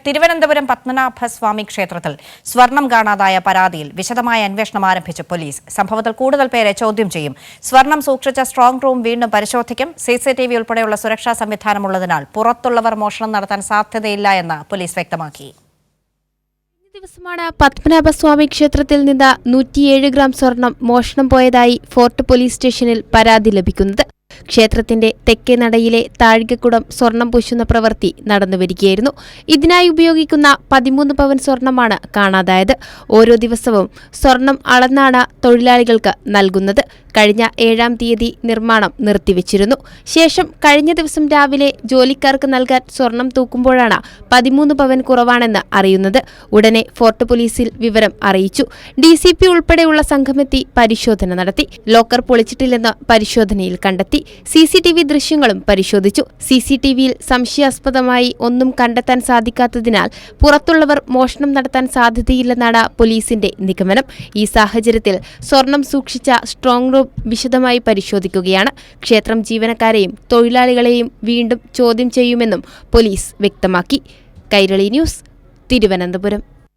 തിരുവനന്തപുരം പത്മനാഭസ്വാമി ക്ഷേത്രത്തിൽ സ്വർണം കാണാതായ പരാതിയിൽ വിശദമായ അന്വേഷണം ആരംഭിച്ച പോലീസ്. സംഭവത്തിൽ കൂടുതൽ പേരെ ചോദ്യം ചെയ്യും. സ്വർണം സൂക്ഷിച്ച സ്ട്രോങ് റൂം വീണ്ടും പരിശോധിക്കും. CCTV ഉൾപ്പെടെയുള്ള സുരക്ഷാ സംവിധാനമുള്ളതിനാൽ പുറത്തുള്ളവർ മോഷണം നടത്താൻ സാധ്യതയില്ല എന്ന് പോലീസ് വ്യക്തമാക്കി. ദിവസമാണ് പത്മനാഭസ്വാമി ക്ഷേത്രത്തിൽ നിന്ന് 107 ഗ്രാം സ്വർണം മോഷണം പോയതായി ഫോർട്ട് പോലീസ് സ്റ്റേഷനിൽ പരാതി ലഭിക്കുന്നത്. ക്ഷേത്രത്തിന്റെ തെക്കേ നടയിലെ താഴികക്കുടം സ്വർണം പൂശുന്ന പ്രവൃത്തി നടന്നുവരികയായിരുന്നു. ഇതിനായി ഉപയോഗിക്കുന്ന 13 പവൻ സ്വർണമാണ് കാണാതായത്. ഓരോ ദിവസവും സ്വർണം അളന്നാണ് തൊഴിലാളികൾക്ക് നൽകുന്നത്. കഴിഞ്ഞ 7-ാം തീയതി നിർമ്മാണം നിർത്തിവെച്ചിരുന്നു. ശേഷം കഴിഞ്ഞ ദിവസം രാവിലെ ജോലിക്കാർക്ക് നൽകാൻ സ്വർണം തൂക്കുമ്പോഴാണ് 13 പവൻ കുറവാണെന്ന് അറിയുന്നത്. ഉടനെ ഫോർട്ട് പോലീസിൽ വിവരം അറിയിച്ചു. DCP ഉൾപ്പെടെയുള്ള സംഘമെത്തി പരിശോധന നടത്തി. ലോക്കർ പൊളിച്ചിട്ടില്ലെന്ന് പരിശോധനയിൽ കണ്ടെത്തി. CCTV ദൃശ്യങ്ങളും പരിശോധിച്ചു. CCTVയിൽ സംശയാസ്പദമായി ഒന്നും കണ്ടെത്താൻ സാധിക്കാത്തതിനാൽ പുറത്തുള്ളവർ മോഷണം നടത്താൻ സാധ്യതയില്ലെന്നാണ് പോലീസിന്റെ നിഗമനം. ഈ സാഹചര്യത്തിൽ സ്വർണം സൂക്ഷിച്ച സ്ട്രോങ് റൂം വിശദമായി പരിശോധിക്കുകയാണ്. ക്ഷേത്രം ജീവനക്കാരെയും തൊഴിലാളികളെയും വീണ്ടും ചോദ്യം ചെയ്യുമെന്നും പോലീസ് വ്യക്തമാക്കി. കൈരളി ന്യൂസ്, തിരുവനന്തപുരം.